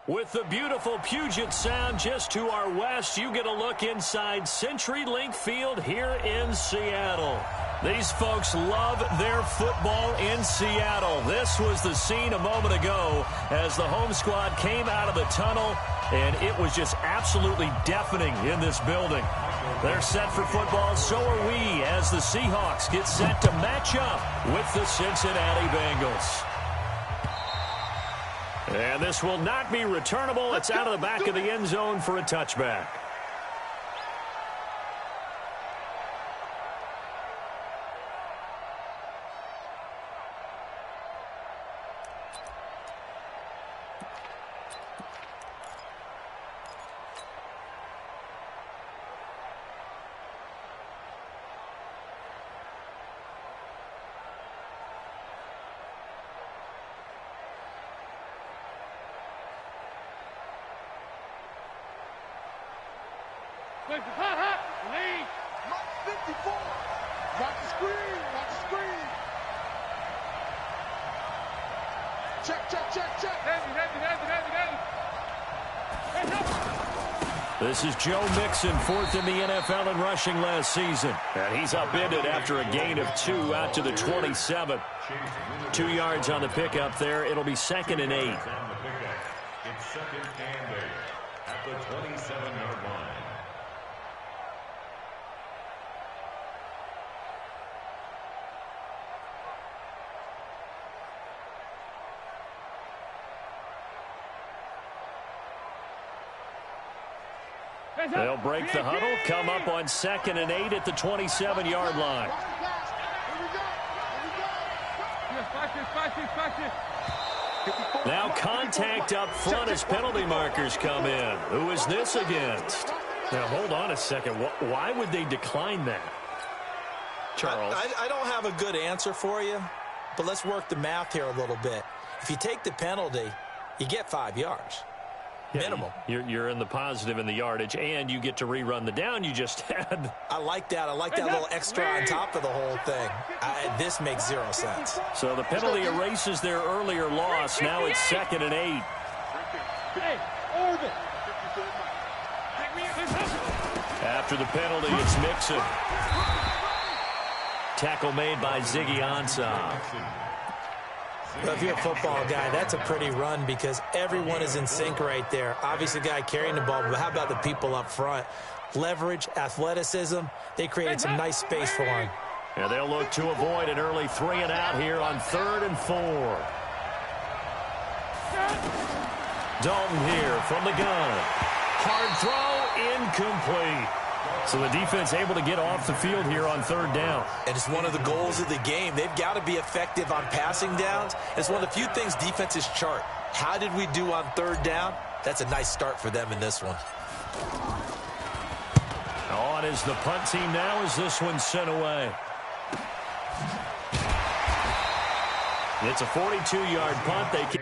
With the beautiful Puget Sound just to our west, you get a look inside CenturyLink Field here in Seattle. These folks love their football in Seattle. This was the scene a moment ago as the home squad came out of the tunnel, and it was just absolutely deafening in this building. They're set for football, so are we, as the Seahawks get set to match up with the Cincinnati Bengals. And this will not be returnable. It's out of the back of the end zone for a touchback. Lead. 54. Watch the screen. Watch the screen. Check. This is Joe Mixon, fourth in the NFL in rushing last season. And he's upended after a gain of 2 out to the 27. 2 yards on the pickup there. It'll be 2nd and 8. It's 2nd and 8 at the 27-yard line. They'll break the huddle, come up on 2nd and 8 at the 27-yard line. Now contact up front as penalty markers come in. Who is this against? Now, hold on a second. Why would they decline that? Charles? I don't have a good answer for you, but let's work the math here a little bit. If you take the penalty, you get 5 yards. Minimum. You're in the positive in the yardage, and you get to rerun the down you just had. I like that. I like that little extra on top of the whole thing. This makes 0 sense. So the penalty erases their earlier loss. Now it's 2nd and 8. After the penalty, it's Mixon. Tackle made by Ziggy Ansah. Well, if you're a football guy, that's a pretty run because everyone is in sync right there. Obviously, the guy carrying the ball, but how about the people up front? Leverage, athleticism, they created some nice space for him. And they'll look to avoid an early 3 and out here on 3rd and 4. Dalton here from the gun. Hard throw, incomplete. So the defense able to get off the field here on 3rd down. And it's one of the goals of the game. They've got to be effective on passing downs. It's one of the few things defenses chart. How did we do on 3rd down? That's a nice start for them in this one. On is the punt team now as this one's sent away. It's a 42-yard punt. They can...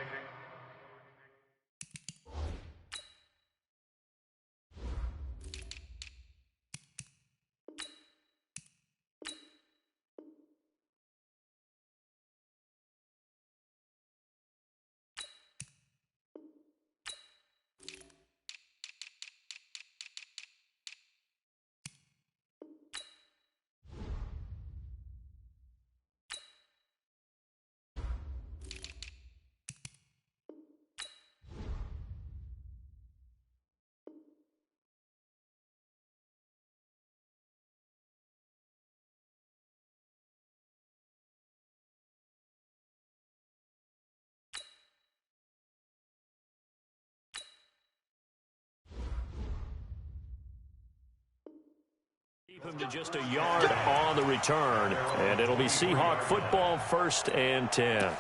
Keep him to just a yard on the return, and it'll be Seahawk football 1st and 10.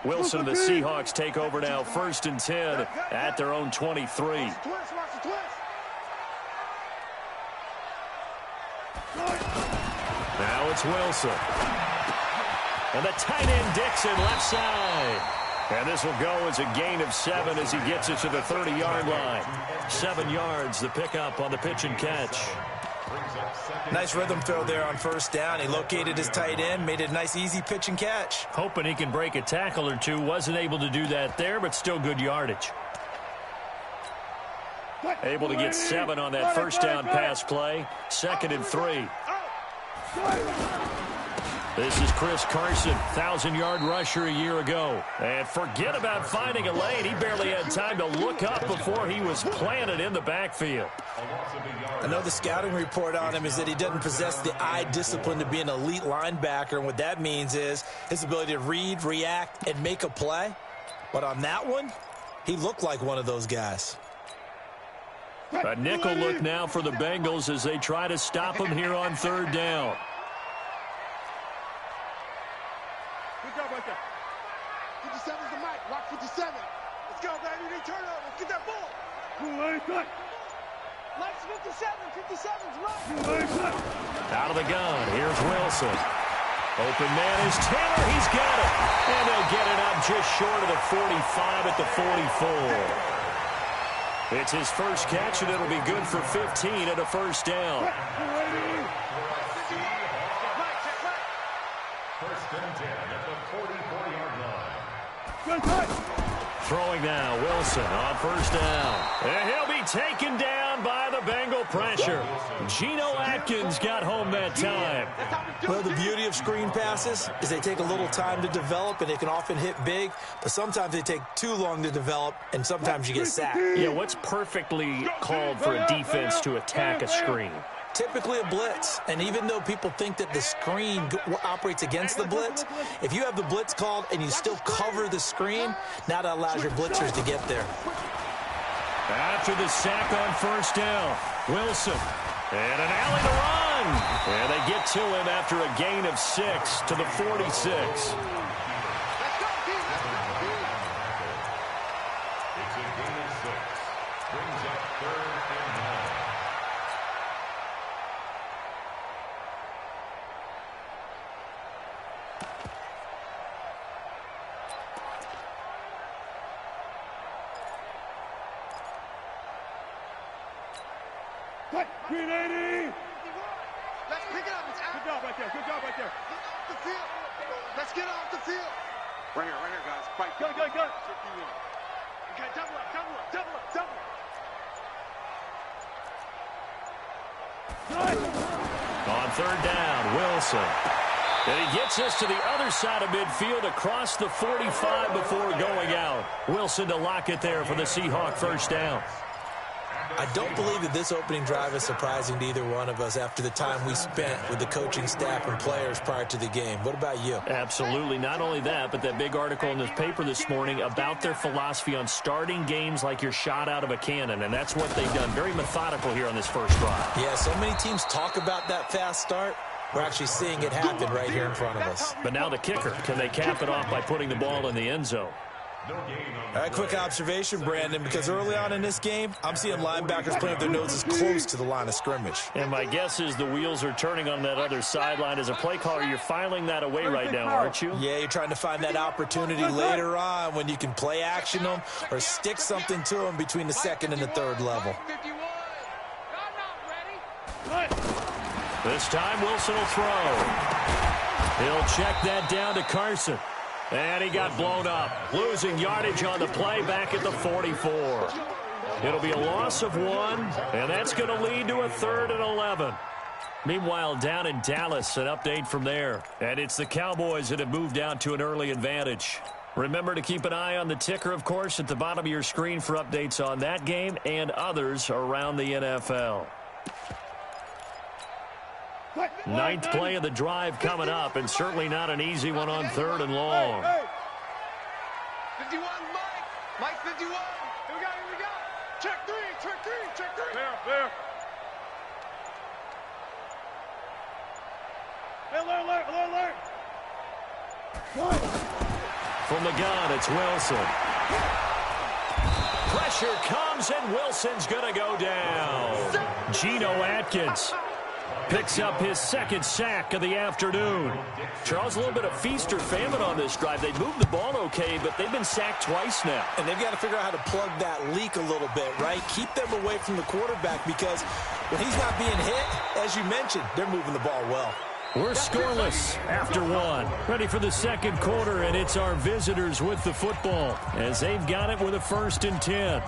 Wilson and the Seahawks take over now, 1st and 10 at their own 23. Now it's Wilson. And the tight end Dixon left side. And this will go as a gain of 7 as he gets it to the 30-yard line. 7 yards, the pickup on the pitch and catch. Nice rhythm throw there on first down. He located his tight end, made it a nice, easy pitch and catch. Hoping he can break a tackle or two. Wasn't able to do that there, but still good yardage. Able to get 7 on that first down pass play. 2nd and 3. This is Chris Carson, 1,000-yard rusher a year ago. And forget about finding a lane. He barely had time to look up before he was planted in the backfield. I know the scouting report on him is that he doesn't possess the eye discipline to be an elite linebacker. And what that means is his ability to read, react, and make a play. But on that one, he looked like one of those guys. A nickel look now for the Bengals as they try to stop him here on 3rd down. Good job right there. 57's the mic. Rock 57. Let's go, baby. They turn over. Let's get that ball. Mike's 57. 57's right. Out of the gun. Here's Wilson. Open man is Taylor. He's got it. And they'll get it up just short of the 45 at the 44. It's his first catch, and it'll be good for 15 at a first down. First and 10 at the 44-yard line. Throwing now, Wilson on first down. And he'll be taken down by the Bengal pressure. Geno Atkins got home that time. Well, the beauty of screen passes is they take a little time to develop, and they can often hit big, but sometimes they take too long to develop, and sometimes you get sacked. Yeah, what's perfectly called for a defense to attack a screen? Typically a blitz, and even though people think that the screen operates against the blitz, if you have the blitz called and you still cover the screen, now that allows your blitzers to get there. After the sack on first down, Wilson, and an alley to run. And they get to him after a gain of 6 to the 46. Let's pick it up. It's out. Good job right there. Good job right there. Get off the field. Let's get off the field. Right here, guys. Fight. Go. Okay, double up. On 3rd down, Wilson. And he gets us to the other side of midfield across the 45 before going out. Wilson to lock it there for the Seahawk first down. I don't believe that this opening drive is surprising to either one of us after the time we spent with the coaching staff and players prior to the game. What about you? Absolutely. Not only that, but that big article in this paper this morning about their philosophy on starting games like you're shot out of a cannon, and that's what they've done. Very methodical here on this first drive. Yeah, so many teams talk about that fast start. We're actually seeing it happen right here in front of us. But now the kicker. Can they cap it off by putting the ball in the end zone? All right, quick observation, Brandon, because early on in this game, I'm seeing linebackers playing with their noses close to the line of scrimmage. And my guess is the wheels are turning on that other sideline. As a play caller, you're filing that away right now, aren't you? Yeah, you're trying to find that opportunity later on when you can play action them or stick something to them between the 2nd and the 3rd level. This time, Wilson will throw. He'll check that down to Carson. And he got blown up, losing yardage on the play back at the 44. It'll be a loss of 1, and that's going to lead to a 3rd and 11. Meanwhile, down in Dallas, an update from there. And it's the Cowboys that have moved down to an early advantage. Remember to keep an eye on the ticker, of course, at the bottom of your screen for updates on that game and others around the NFL. 9th play of the drive coming up, and certainly not an easy one on 3rd and long. 51, Mike 51. Here we go. Check three. There. Alert. From the gun, it's Wilson. Pressure comes, and Wilson's going to go down. Geno Atkins. picks up his second sack of the afternoon. Charles, a little bit of feast or famine on this drive. They moved the ball okay, but they've been sacked twice now. And they've got to figure out how to plug that leak a little bit, right? Keep them away from the quarterback because when he's not being hit, as you mentioned, they're moving the ball well. We're scoreless after one. Ready for the second quarter, and it's our visitors with the football as they've got it with a 1st and 10.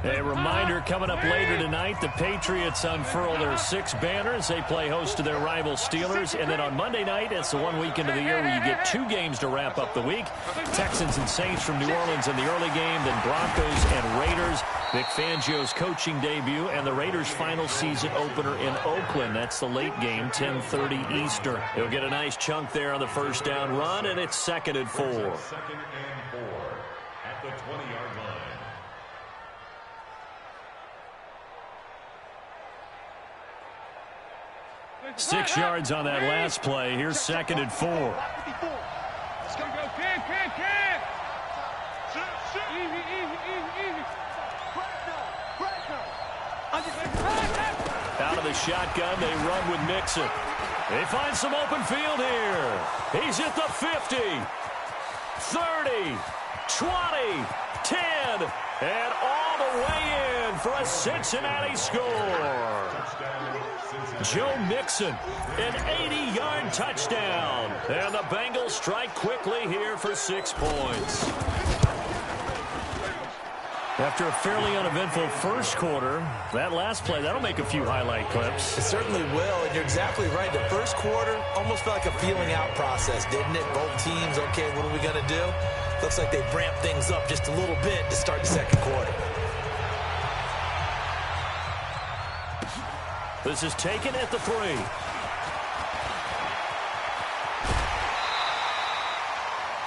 A reminder coming up later tonight, the Patriots unfurl their 6 banners. They play host to their rival Steelers. And then on Monday night, it's the one weekend of the year where you get 2 games to wrap up the week. Texans and Saints from New Orleans in the early game, then Broncos and Raiders. Vic Fangio's coaching debut and the Raiders' final season opener in Oakland. That's the late game, 10:30 Eastern. He'll get a nice chunk there on the first down run, and it's 2nd and 4. 2nd and 4 at the 20-yard line. 6 yards on that last play. Here's 2nd and 4. Let's go, kid. Easy. Out of the shotgun, they run with Mixon. They find some open field here. He's at the 50, 30, 20, 10, and all the way in for a Cincinnati score. Joe Mixon, an 80-yard touchdown. And the Bengals strike quickly here for 6 points. After a fairly uneventful first quarter, that last play, that'll make a few highlight clips. It certainly will, and you're exactly right. The first quarter almost felt like a feeling out process, didn't it? Both teams, okay, what are we going to do? Looks like they ramped things up just a little bit to start the second quarter. This is taken at the 3.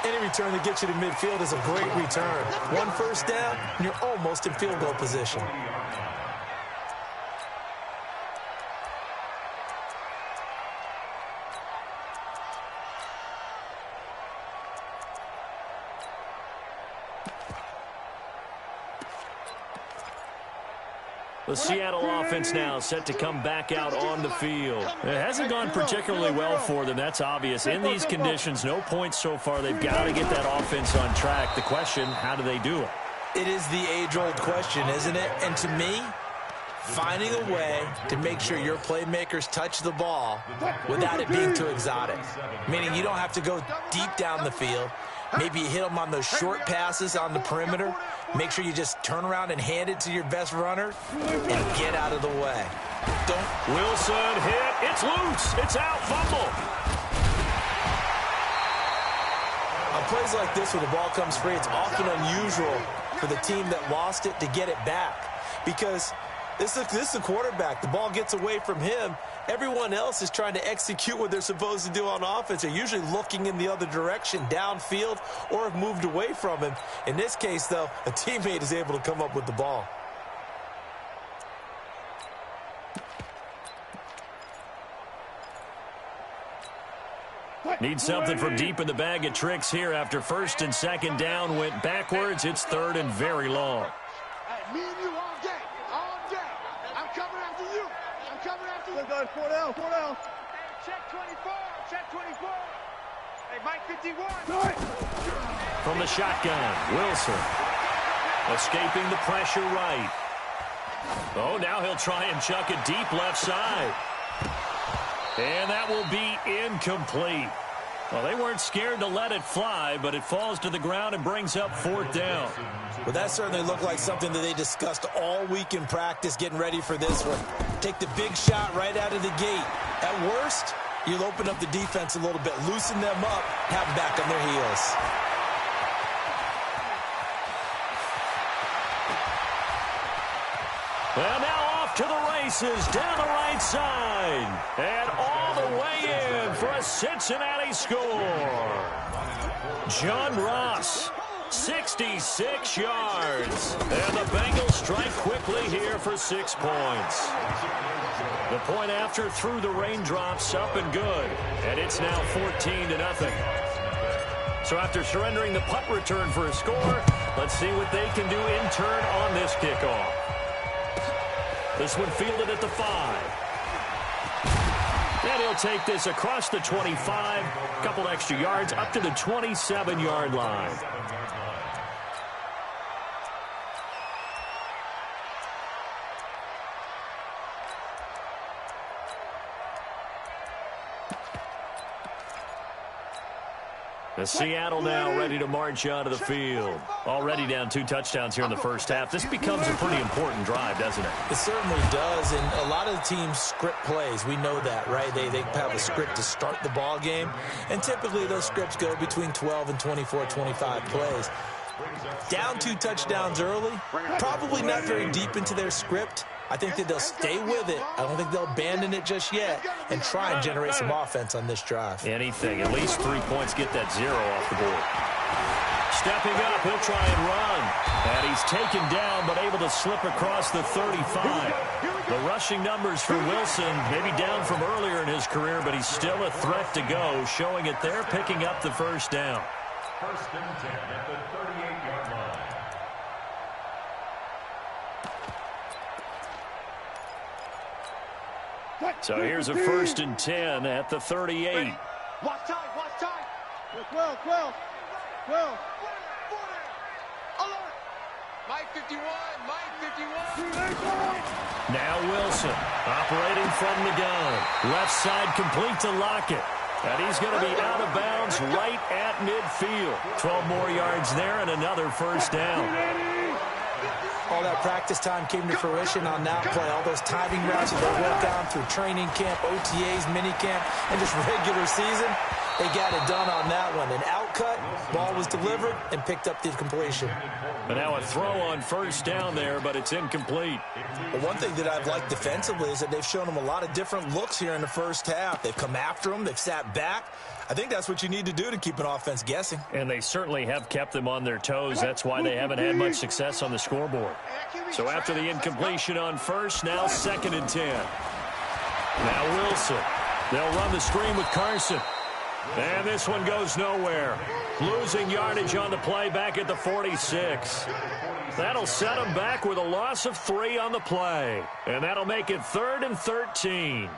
Any return that gets you to midfield is a great return. 1 first down, and you're almost in field goal position. The Seattle offense now set to come back out on the field. It hasn't gone particularly well for them. That's obvious. In these conditions, no points so far. They've got to get that offense on track. The question, how do they do it? It is the age-old question, isn't it? And to me, finding a way to make sure your playmakers touch the ball without it being too exotic. Meaning you don't have to go deep down the field. Maybe you hit them on those short passes on the perimeter. Make sure you just turn around and hand it to your best runner and get out of the way. Wilson hit. It's loose. It's out. Fumble. On plays like this where the ball comes free, it's often unusual for the team that lost it to get it back. Because this is the quarterback. The ball gets away from him. Everyone else is trying to execute what they're supposed to do on offense. They're usually looking in the other direction, downfield, or have moved away from him. In this case, though, a teammate is able to come up with the ball. Need something from deep in the bag of tricks here after 1st and 2nd down went backwards. It's 3rd and very long. Hey, me and you all day. I'm coming after you. Let's go, 4 down. Hey, check 24. Hey, Mike 51. From the shotgun, Wilson. Escaping the pressure right. Oh, now he'll try and chuck it deep left side. And that will be incomplete. Well, they weren't scared to let it fly, but it falls to the ground and brings up 4th down. Well, that certainly looked like something that they discussed all week in practice, getting ready for this one. Take the big shot right out of the gate. At worst, you'll open up the defense a little bit, loosen them up, have them back on their heels. Well, now off to the races, down the right side. And all the way in for a Cincinnati score. John Ross, 66 yards. And the Bengals strike quickly here for 6 points. The point after through the raindrops, up and good. And it's now 14-0. So after surrendering the punt return for a score, let's see what they can do in turn on this kickoff. This one fielded at the 5. And he'll take this across the 25, a couple extra yards up to the 27-yard line. Seattle now ready to march onto the field. Already down 2 touchdowns here in the first half. This becomes a pretty important drive, doesn't it? It certainly does, and a lot of the teams script plays. We know that, right? They have a script to start the ball game, and typically those scripts go between 12 and 24, 25 plays. Down 2 touchdowns early, probably not very deep into their script. I think that they'll stay with it. I don't think they'll abandon it just yet and try and generate some offense on this drive. Anything. At least 3 points, get that 0 off the board. Stepping up, he'll try and run. And he's taken down but able to slip across the 35. The rushing numbers for Wilson, maybe down from earlier in his career, but he's still a threat to go, showing it there, picking up the first down. First and 10 at the 38-yard line. So here's a first and 10 at the 38. Watch time, watch time. 12. Alert. Mike 51, Mike 51. Now Wilson operating from the gun. Left side complete to Lockett. And he's going to be out of bounds right at midfield. 12 more yards there and another first down. All that practice time came to fruition on that play. All those timing routes that they work on through training camp, OTAs, minicamp, and just regular season, they got it done on that one. An outcut, ball was delivered, and picked up the completion. But now a throw on first down there, but it's incomplete. Well, one thing that I've liked defensively is that they've shown them a lot of different looks here in the first half. They've come after them. They've sat back. I think that's what you need to do to keep an offense guessing. And they certainly have kept them on their toes. That's why they haven't had much success on the scoreboard. So after the incompletion on first, now 2nd and 10. Now Wilson. They'll run the screen with Carson. And this one goes nowhere. Losing yardage on the play back at the 46. That'll set them back with a loss of 3 on the play. And that'll make it 3rd and 13.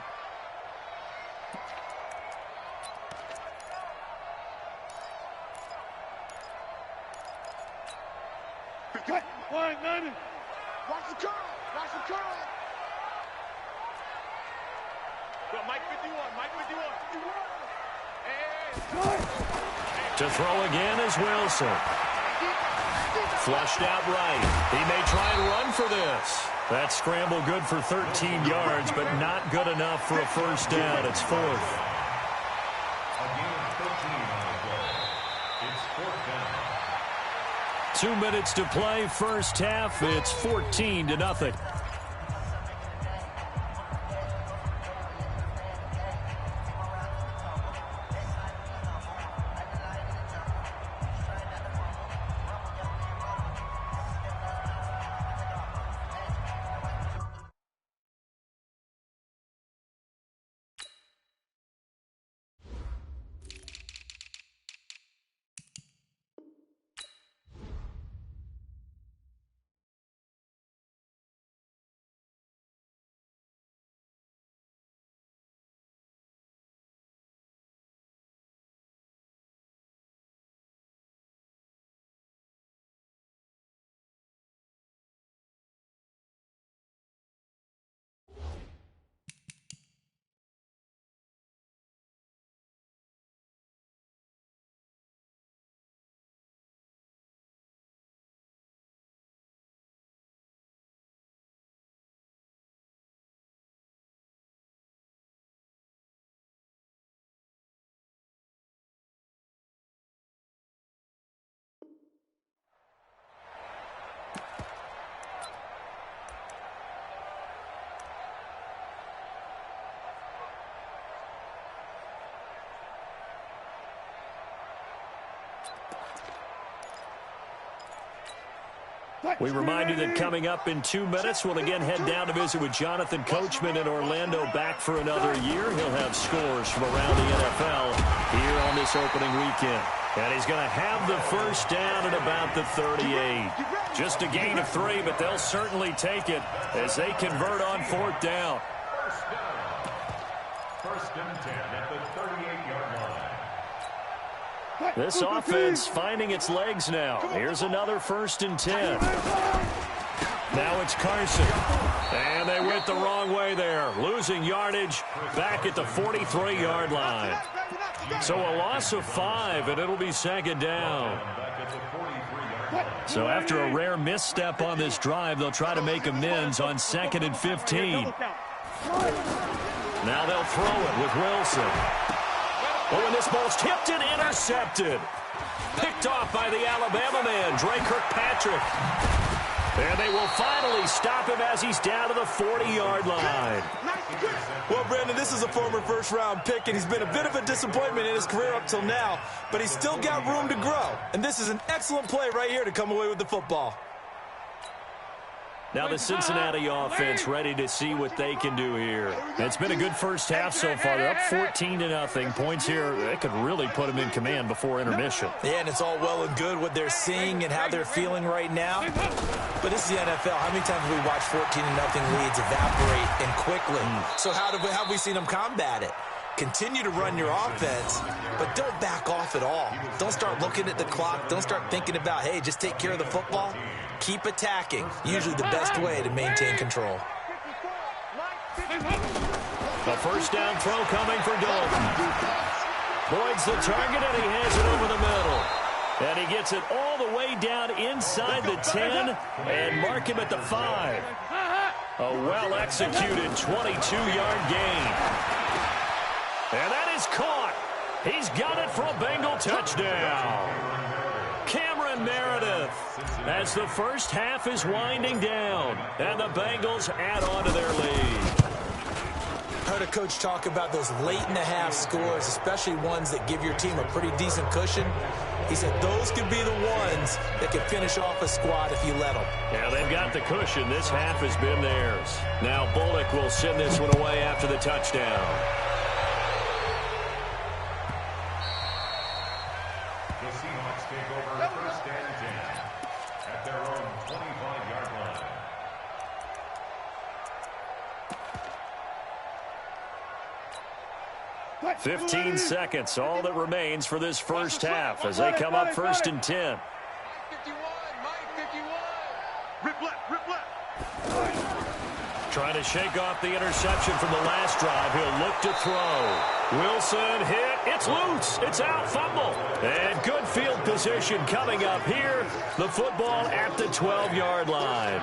Watch the curl. Watch the curl. Mike 51. Mike 51. To throw again is Wilson. Flushed out right. He may try and run for this. That scramble good for 13 yards, but not good enough for a first down. It's 4th. Again, 13 on the play. It's 4th down. 2 minutes to play, first half. It's 14-0. We remind you that coming up in 2 minutes, we'll again head down to visit with Jonathan Coachman in Orlando, back for another year. He'll have scores from around the NFL here on this opening weekend. And he's going to have the first down at about the 38. Just a gain of 3, but they'll certainly take it as they convert on 4th down. First and 10 at the 38-yard line. This offense finding its legs now. Here's another 1st and 10. Now it's Carson. And they went the wrong way there. Losing yardage back at the 43-yard line. So a loss of 5, and it'll be 2nd down. So after a rare misstep on this drive, they'll try to make amends on 2nd and 15. Now they'll throw it with Wilson. Oh, and this ball's tipped and intercepted. Picked off by the Alabama man, Dre Kirkpatrick. And they will finally stop him as he's down to the 40-yard line. Well, Brandon, this is a former first-round pick, and he's been a bit of a disappointment in his career up till now, but he's still got room to grow. And this is an excellent play right here to come away with the football. Now the Cincinnati offense ready to see what they can do here. It's been a good first half so far. They're up 14-0. Points here, they could really put them in command before intermission. Yeah, and it's all well and good what they're seeing and how they're feeling right now. But this is the NFL. How many times have we watched 14-0 leads evaporate and quickly? So how have we seen them combat it? Continue to run your offense, but don't back off at all. Don't start looking at the clock. Don't start thinking about, hey, just take care of the football. Keep attacking. Usually the best way to maintain control. A first down throw coming for Dalton. Boyd's the target, and he has it over the middle. And he gets it all the way down inside the 10 and mark him at the 5. A well-executed 22-yard gain. And that is caught. He's got it for a Bengal touchdown. Cameron Meredith as the first half is winding down. And the Bengals add on to their lead. Heard a coach talk about those late-in-the-half scores, especially ones that give your team a pretty decent cushion. He said those could be the ones that can finish off a squad if you let them. Yeah, they've got the cushion. This half has been theirs. Now Bullock will send this one away after the touchdown. The Seahawks take over first and 10 at their own 25-yard line. What? 15 seconds, all that remains for this first half as they come up first and 10. 51, Mike 51. Rip left. Trying to shake off the interception from the last drive. He'll look to throw. Wilson hit. It's loose. It's out. Fumble. And good field position coming up here. The football at the 12-yard line.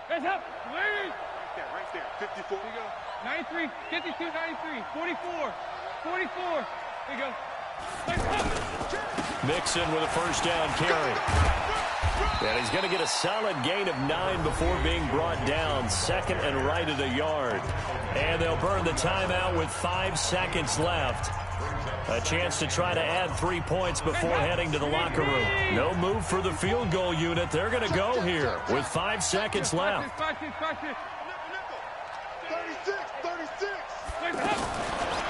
Hands up. Right there. 54. Here you go. 93, 52, 93, 44, 44. Here you go. Mixon with a first down carry. And he's going to get a solid gain of 9 before being brought down. Second and right at a yard. And they'll burn the timeout with 5 seconds left. A chance to try to add 3 points before heading to the locker room. No move for the field goal unit. They're going to go here with 5 seconds left. 36.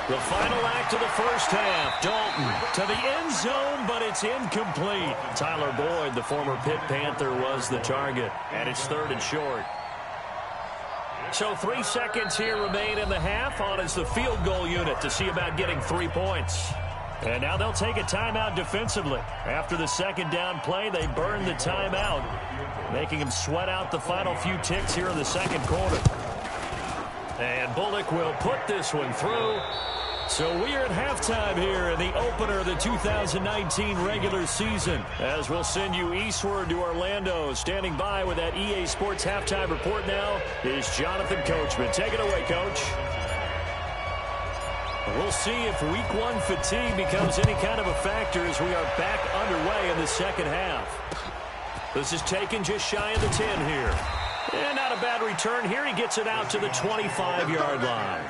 The final act of the first half. Dalton to the end zone, but it's incomplete. Tyler Boyd, the former Pitt Panther, was the target. And it's 3rd and short. So 3 seconds here remain in the half. On is the field goal unit to see about getting 3 points. And now they'll take a timeout defensively. After the second down play, they burn the timeout, making them sweat out the final few ticks here in the second quarter. And Bullock will put this one through. So we are at halftime here in the opener of the 2019 regular season. As we'll send you eastward to Orlando. Standing by with that EA Sports halftime report now is Jonathan Coachman. Take it away, Coach. We'll see if week 1 fatigue becomes any kind of a factor as we are back underway in the second half. This is taken just shy of the 10 here. And not a bad return here. He gets it out to the 25-yard line.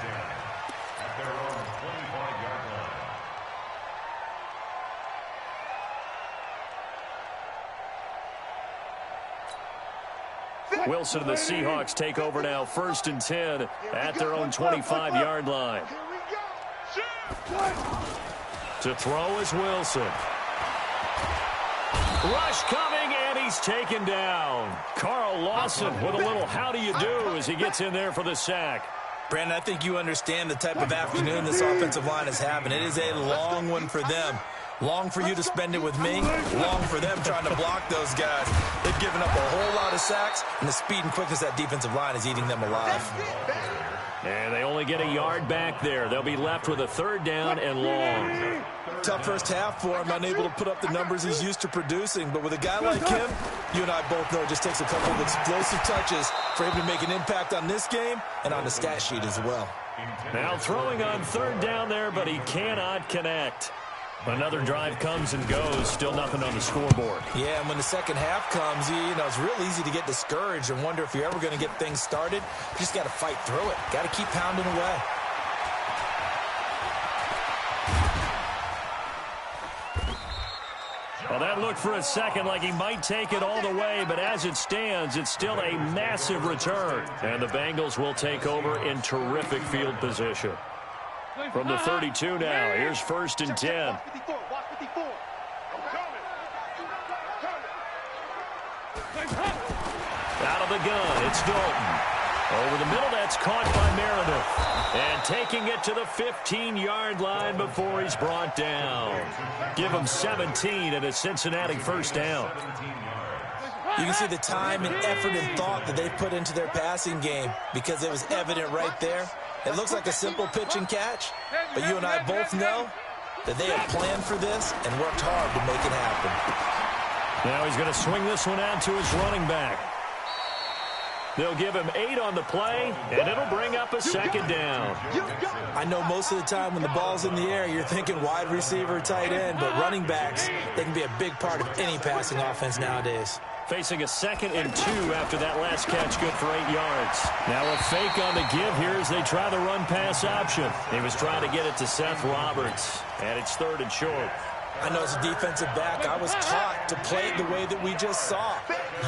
Wilson and the Seahawks take over now, 1st and 10 at their own 25-yard line. To throw is Wilson. Rush coming, and he's taken down. Carl Lawson with a little how do you do as he gets in there for the sack. Brandon, I think you understand the type of afternoon this offensive line is having. It is a long one for them. Long for you to spend it with me. Long for them trying to block those guys. They've given up a whole lot of sacks, and the speed and quickness of that defensive line is eating them alive. And they only get a yard back there. They'll be left with a 3rd down and long. Tough first half for him, unable to put up the numbers he's used to producing. But with a guy like him, you and I both know it just takes a couple of explosive touches for him to make an impact on this game and on the stat sheet as well. Now throwing on 3rd down there, but he cannot connect. Another drive comes and goes, still nothing on the scoreboard. Yeah, and when the second half comes, you know, it's real easy to get discouraged and wonder if you're ever going to get things started. You just got to fight through it. Got to keep pounding away. Well, that looked for a second like he might take it all the way, but as it stands, it's still a massive return. And the Bengals will take over in terrific field position. From the 32 now, here's 1st and 10. Out of the gun, it's Dalton. Over the middle, that's caught by Meredith. And taking it to the 15-yard line before he's brought down. Give him 17 and a Cincinnati 1st down. You can see the time and effort and thought that they've put into their passing game because it was evident right there. It looks like a simple pitch and catch, but you and I both know that they have planned for this and worked hard to make it happen. Now he's going to swing this one out to his running back. They'll give him 8 on the play, and it'll bring up a 2nd down. I know most of the time when the ball's in the air, you're thinking wide receiver, tight end, but running backs, they can be a big part of any passing offense nowadays. Facing a 2nd and 2 after that last catch, good for 8 yards. Now a fake on the give here as they try the run-pass option. He was trying to get it to Seth Roberts, and it's 3rd and short. I know as a defensive back, I was taught to play it the way that we just saw.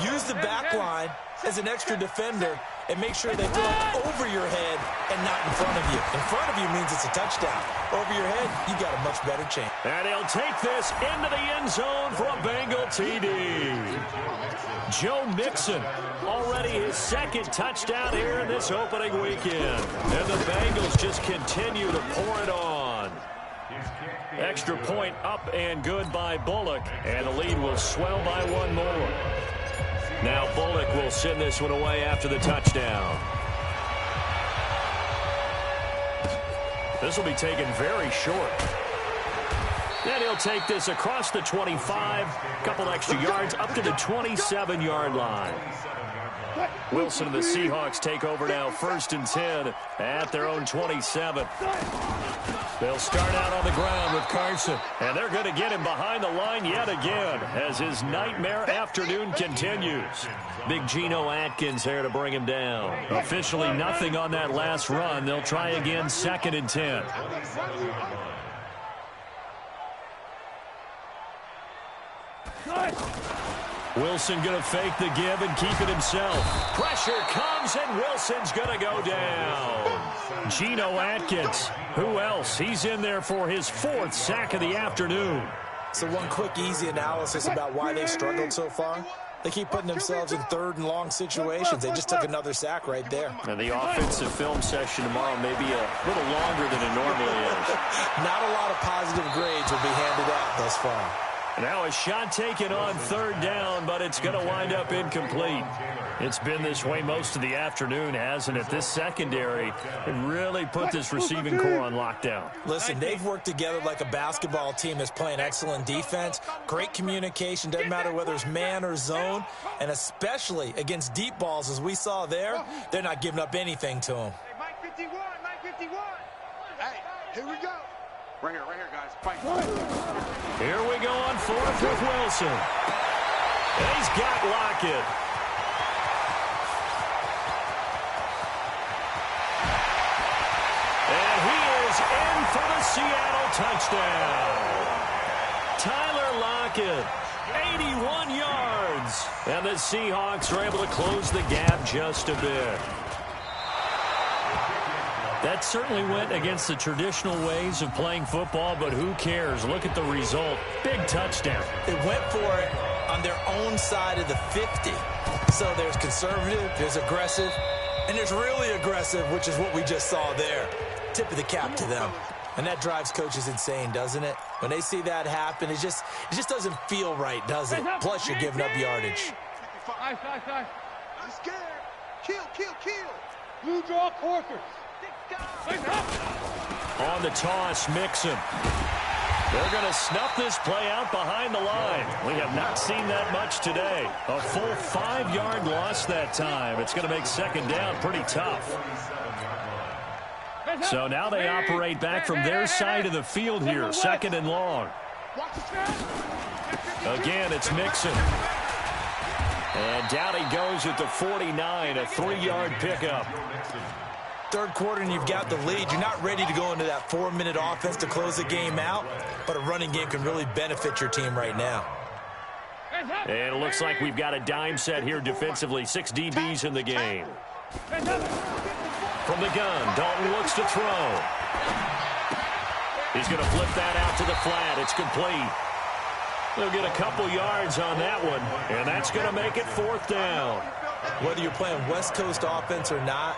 Use the back line as an extra defender and make sure they throw it over your head and not in front of you. In front of you means it's a touchdown. Over your head, you got a much better chance. And he'll take this into the end zone for a Bengal TD. Joe Mixon, already his 2nd touchdown here in this opening weekend. And the Bengals just continue to pour it on. Extra point up and good by Bullock, and the lead will swell by 1 more. Now Bullock will send this one away after the touchdown. This will be taken very short. Then he'll take this across the 25, couple extra yards up to the 27-yard line. Wilson and the Seahawks take over now, 1st and 10 at their own 27. They'll start out on the ground with Carson, and they're going to get him behind the line yet again as his nightmare afternoon continues. Big Geno Atkins there to bring him down. Officially nothing on that last run. They'll try again, 2nd and 10. Wilson going to fake the give and keep it himself. Pressure comes, and Wilson's going to go down. Geno Atkins, who else? He's in there for his 4th sack of the afternoon. So one quick, easy analysis about why they've struggled so far. They keep putting themselves in 3rd and long situations. They just took another sack right there. And the offensive film session tomorrow may be a little longer than it normally is. Not a lot of positive grades will be handed out thus far. Now a shot taken on 3rd down, but it's going to wind up incomplete. It's been this way most of the afternoon, hasn't it? This secondary really put this receiving core on lockdown. Listen, they've worked together like a basketball team that's playing excellent defense. Great communication, doesn't matter whether it's man or zone. And especially against deep balls, as we saw there, they're not giving up anything to them. Hey, Mike 51, Mike 51. Hey, here we go. Right here, guys. Fight. Here we go on 4th with Wilson. And he's got Lockett. And he is in for the Seattle touchdown. Tyler Lockett 81 yards. And the Seahawks are able to close the gap just a bit. That certainly went against the traditional ways of playing football, but who cares? Look at the result. Big touchdown. They went for it on their own side of the 50. So there's conservative, there's aggressive, and there's really aggressive, which is what we just saw there. Tip of the cap to them. And that drives coaches insane, doesn't it? When they see that happen, it just doesn't feel right, does it? Plus, you're giving up yardage. I'm scared. Kill. Blue draw quarters. On the toss, Mixon. They're going to snuff this play out behind the line. We have not seen that much today. A full 5-yard loss that time. It's going to make second down pretty tough. So now they operate back from their side of the field here, second and long. Again, it's Mixon. And down he goes at the 49, a 3-yard pickup. Third quarter and you've got the lead. You're not ready to go into that 4-minute offense to close the game out, but a running game can really benefit your team right now. And it looks like we've got a dime set here defensively. 6 DBs in the game. From the gun, Dalton looks to throw. He's going to flip that out to the flat. It's complete. They'll get a couple yards on that one, and that's going to make it fourth down. Whether you're playing West Coast offense or not,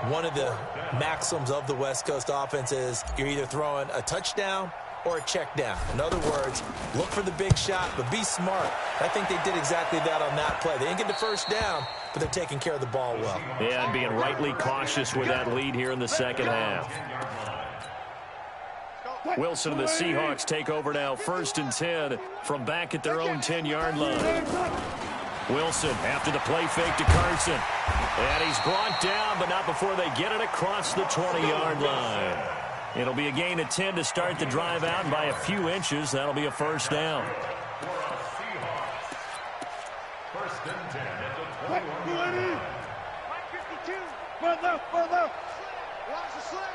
one of the maxims of the West Coast offense is you're either throwing a touchdown or a check down. In other words, look for the big shot, but be smart. I think they did exactly that on that play. They didn't get the first down, but they're taking care of the ball well. Yeah, and being rightly cautious with that lead here in the second half. Wilson and the Seahawks take over now, 1st and 10 from back at their own 10-yard line. Wilson after the play fake to Carson. And he's brought down, but not before they get it across the 20-yard line. It'll be a gain of 10 to start the drive out, and by a few inches, that'll be a first down. First and 10 at the 21. 52. Further. Watch the slant.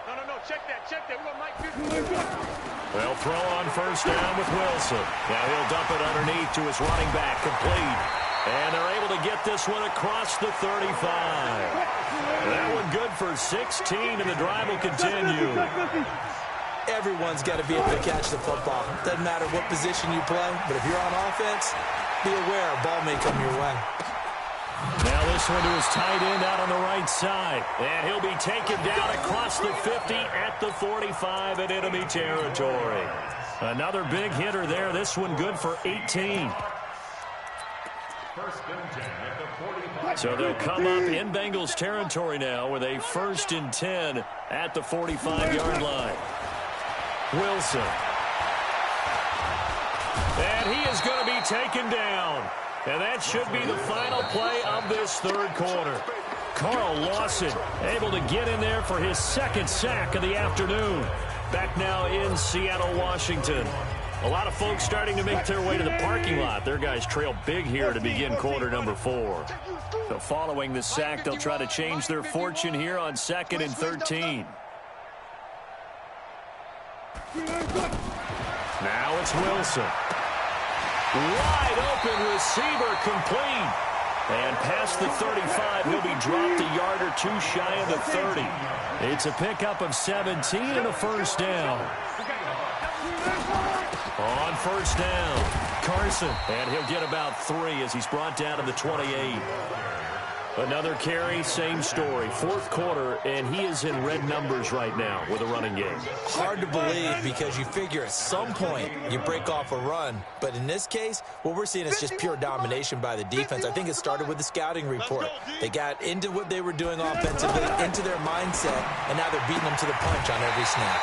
No. Check that. We got Mike 52. They'll throw on first down with Wilson. Now he'll dump it underneath to his running back, complete. And they're able to get this one across the 35. That one good for 16, and the drive will continue. Everyone's got to be able to catch the football. Doesn't matter what position you play, but if you're on offense, be aware a ball may come your way. Now this one to his tight end out on the right side. And he'll be taken down across the 50 at the 45 in enemy territory. Another big hitter there. This one good for 18. First and 10 at the 45. So they'll come up in Bengals territory now with a 1st and 10 at the 45-yard line. Wilson. And he is going to be taken down. And that should be the final play of this third quarter. Carl Lawson able to get in there for his 2nd sack of the afternoon. Back now in Seattle, Washington. A lot of folks starting to make their way to the parking lot. Their guys trail big here to begin quarter number 4. So following the sack, they'll try to change their fortune here on 2nd and 13. Now it's Wilson. Wide open receiver, complete. And past the 35, he'll be dropped a yard or two shy of the 30. It's a pickup of 17 and a first down. On first down, Carson. And he'll get about 3 as he's brought down to the 28. Another carry, same story. 4th quarter, and he is in red numbers right now with a running game. Hard to believe because you figure at some point you break off a run. But in this case, what we're seeing is just pure domination by the defense. I think it started with the scouting report. They got into what they were doing offensively, into their mindset, and now they're beating them to the punch on every snap.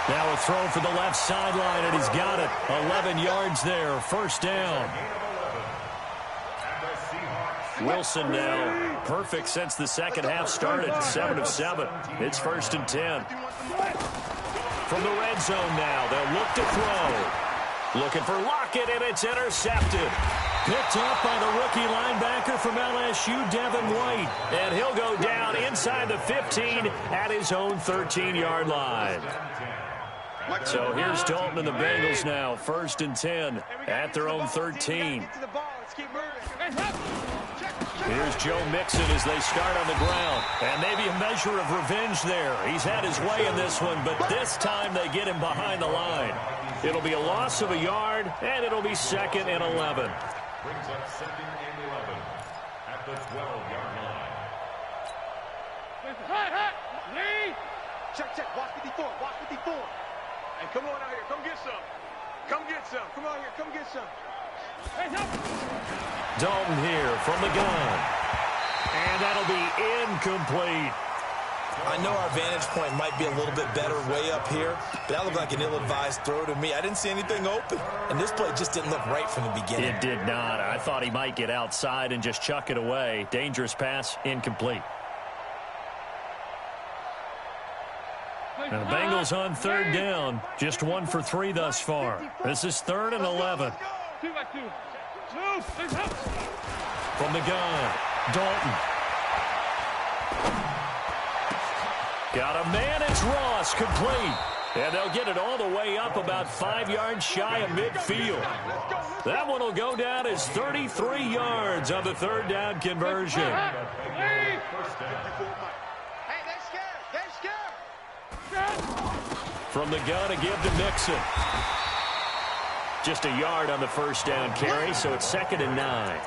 Now a throw for the left sideline, and he's got it. 11 yards there, first down. Wilson now perfect since the second half started. 7 of 7. It's 1st and 10. From the red zone now, they'll look to throw. Looking for Lockett, and it's intercepted. Picked up by the rookie linebacker from LSU, Devin White. And he'll go down inside the 15 at his own 13-yard line. So here's Dalton and the Bengals now, 1st and 10 at their own 13. Here's Joe Mixon as they start on the ground. And maybe a measure of revenge there. He's had his way in this one, but this time they get him behind the line. It'll be a loss of a yard, and it'll be 2nd and 11. Brings up 2nd and 11 at the 12-yard line. Check. Watch 54. Watch 54. Hey, come on out here. Come get some. Come get some. Come on here. Come get some. Dalton here from the gun. And that'll be incomplete. I know our vantage point might be a little bit better way up here, but that looked like an ill-advised throw to me. I didn't see anything open, and this play just didn't look right from the beginning. It did not. I thought he might get outside and just chuck it away. Dangerous pass, incomplete. Now the Bengals on 3rd down. Just 1 for 3 thus far. This is 3rd and 11. From the gun, Dalton. Got a man, it's Ross, complete. And they'll get it all the way up about 5 yards shy of midfield. That one will go down as 33 yards on the 3rd down conversion. Hey, they're scared. They're scared. From the gun, a give to Mixon. Just a yard on the 1st down carry, so it's 2nd and 9.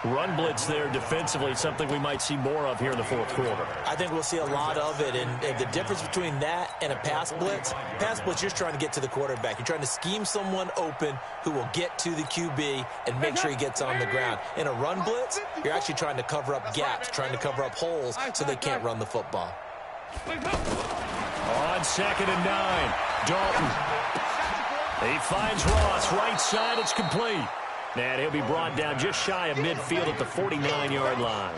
Run blitz there defensively, something we might see more of here in the 4th quarter. I think we'll see a lot of it, and the difference between that and a pass blitz, you're just trying to get to the quarterback. You're trying to scheme someone open who will get to the QB and make sure he gets on the ground. In a run blitz, you're actually trying to cover up gaps, trying to cover up holes so they can't run the football. On 2nd and 9, Dalton. He finds Ross, right side, it's complete. And he'll be brought down just shy of midfield at the 49-yard line.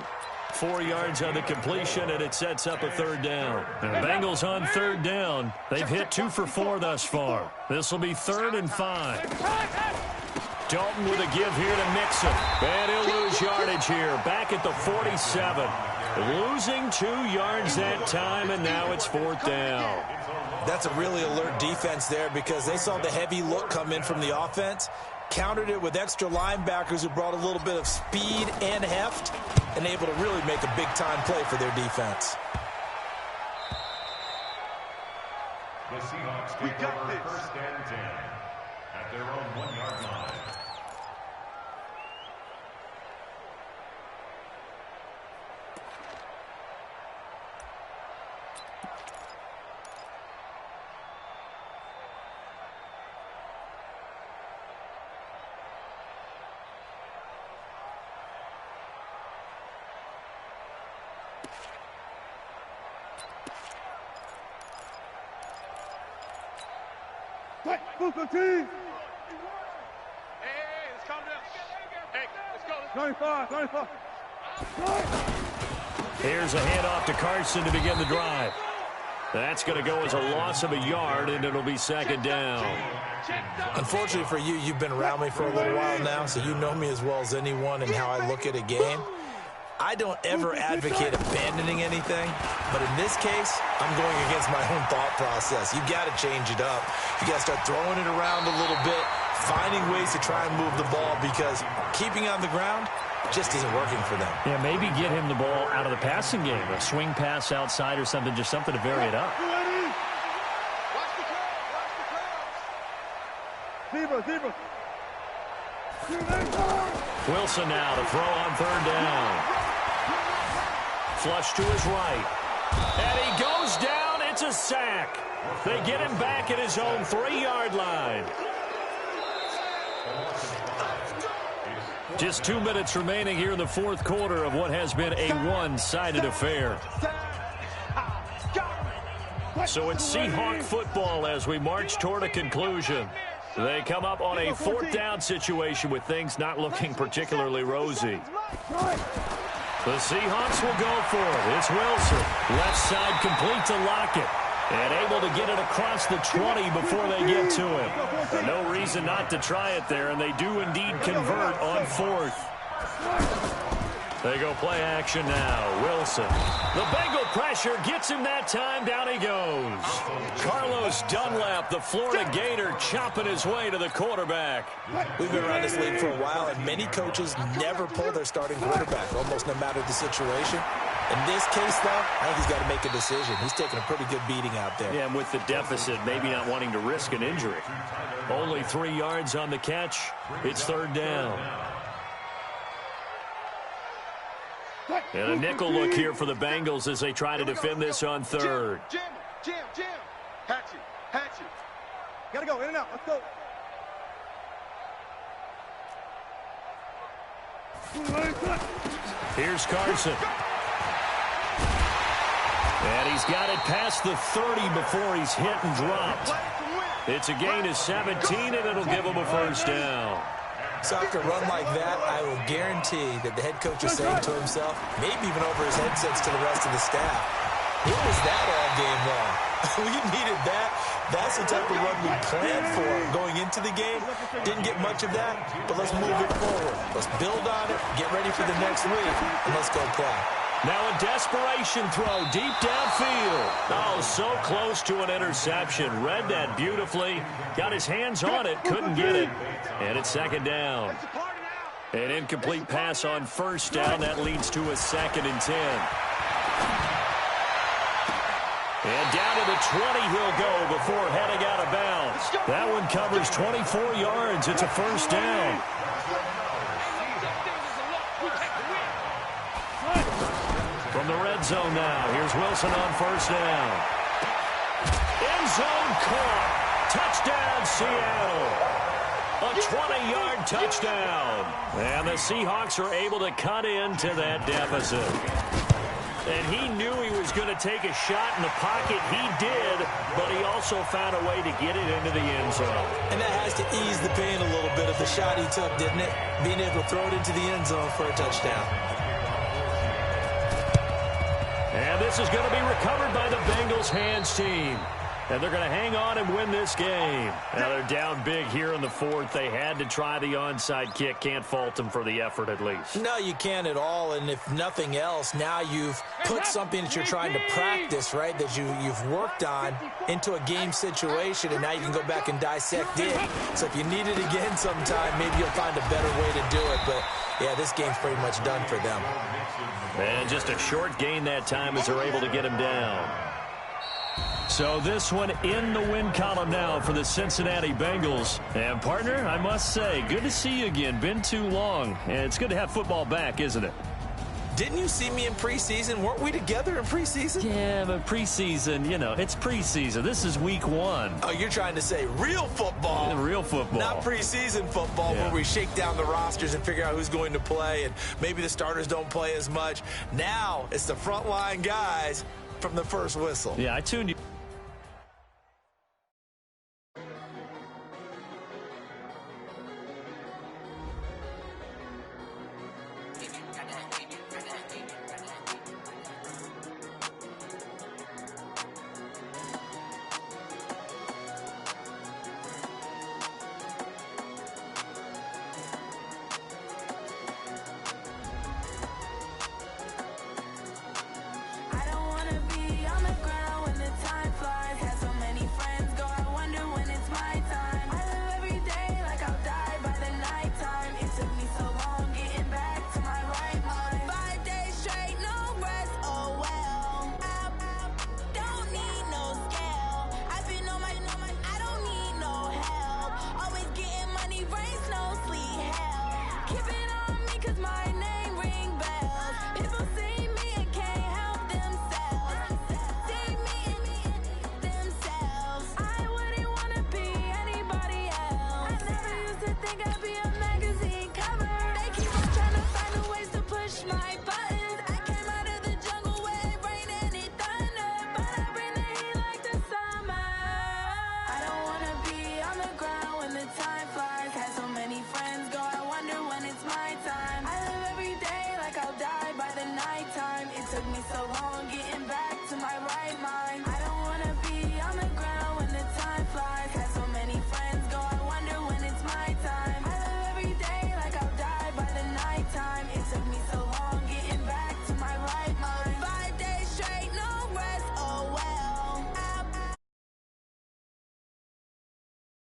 4 yards on the completion, and it sets up a 3rd down. And the Bengals on 3rd down. They've hit 2 for 4 thus far. This will be 3rd and 5. Dalton with a give here to Mixon. And he'll lose yardage here, back at the 47. Losing 2 yards that time, and now it's 4th down. That's a really alert defense there because they saw the heavy look come in from the offense, countered it with extra linebackers who brought a little bit of speed and heft, and able to really make a big-time play for their defense. The Seahawks take over 1st and 10 at their own 1-yard line. Let's calm down. Hey, let's go. 95. Here's a handoff to Carson to begin the drive. That's going to go as a loss of a yard, and it'll be 2nd down. Unfortunately for you, you've been around me for a little while now, so you know me as well as anyone and how I look at a game. I don't ever advocate abandoning anything, but in this case, I'm going against my own thought process. You've got to change it up. You got to start throwing it around a little bit, finding ways to try and move the ball because keeping on the ground just isn't working for them. Yeah, maybe get him the ball out of the passing game, a swing pass outside or something, just something to vary it up. Zebra. Wilson now to throw on 3rd down. Flush to his right. And he goes down. It's a sack. They get him back at his own 3-yard line. Just 2 minutes remaining here in the 4th quarter of what has been a one-sided affair. So it's Seahawk football as we march toward a conclusion. They come up on a 4th down situation with things not looking particularly rosy. The Seahawks will go for it. It's Wilson. Left side complete to Lockett. And able to get it across the 20 before they get to him. No reason not to try it there, and they do indeed convert on 4th. They go play action now. Wilson. The Bengal pressure gets him that time. Down he goes. Carlos Dunlap, the Florida Gator, chopping his way to the quarterback. We've been around this league for a while, and many coaches never pull their starting quarterback, almost no matter the situation. In this case, though, I think he's got to make a decision. He's taking a pretty good beating out there. Yeah, and with the deficit, maybe not wanting to risk an injury. Only 3 yards on the catch. It's third down. And a nickel look here for the Bengals as they try to defend this on third. Jim. Hatch it. Gotta go, in and out. Let's go. Here's Carson. And he's got it past the 30 before he's hit and dropped. It's a gain of 17, and it'll give him a first down. So after a run like that, I will guarantee that the head coach is saying to himself, maybe even over his headsets to the rest of the staff, what was that all game long? We needed that. That's the type of run we planned for going into the game. Didn't get much of that, but let's move it forward. Let's build on it, get ready for the next week, and let's go play. Now a desperation throw deep downfield. Oh, so close to an interception. Read that beautifully. Got his hands on it, couldn't get it. And it's second down. An incomplete pass on first down. That leads to a 2nd and 10. And down to the 20 he'll go before heading out of bounds. That one covers 24 yards. It's a first down. From the red zone now, here's Wilson on first down. End zone caught. Touchdown, Seattle. A 20-yard touchdown. And the Seahawks are able to cut into that deficit. And he knew he was going to take a shot in the pocket. He did, but he also found a way to get it into the end zone. And that has to ease the pain a little bit of the shot he took, didn't it? Being able to throw it into the end zone for a touchdown. And this is going to be recovered by the Bengals hands team. And they're going to hang on and win this game. Now they're down big here in the 4th. They had to try the onside kick. Can't fault them for the effort at least. No, you can't at all. And if nothing else, now you've put something that you're trying to practice, right, that you've worked on into a game situation, and now you can go back and dissect it. So if you need it again sometime, maybe you'll find a better way to do it. But, yeah, this game's pretty much done for them. And just a short gain that time as they're able to get him down. So this one in the win column now for the Cincinnati Bengals. And, partner, I must say, good to see you again. Been too long. And it's good to have football back, isn't it? Didn't you see me in preseason? Weren't we together in preseason? Yeah, but preseason, you know, it's preseason. This is week 1. Oh, you're trying to say real football. Yeah, real football. Not preseason football where we shake down the rosters and figure out who's going to play, and maybe the starters don't play as much. Now it's the frontline guys from the first whistle. Yeah, I tuned you.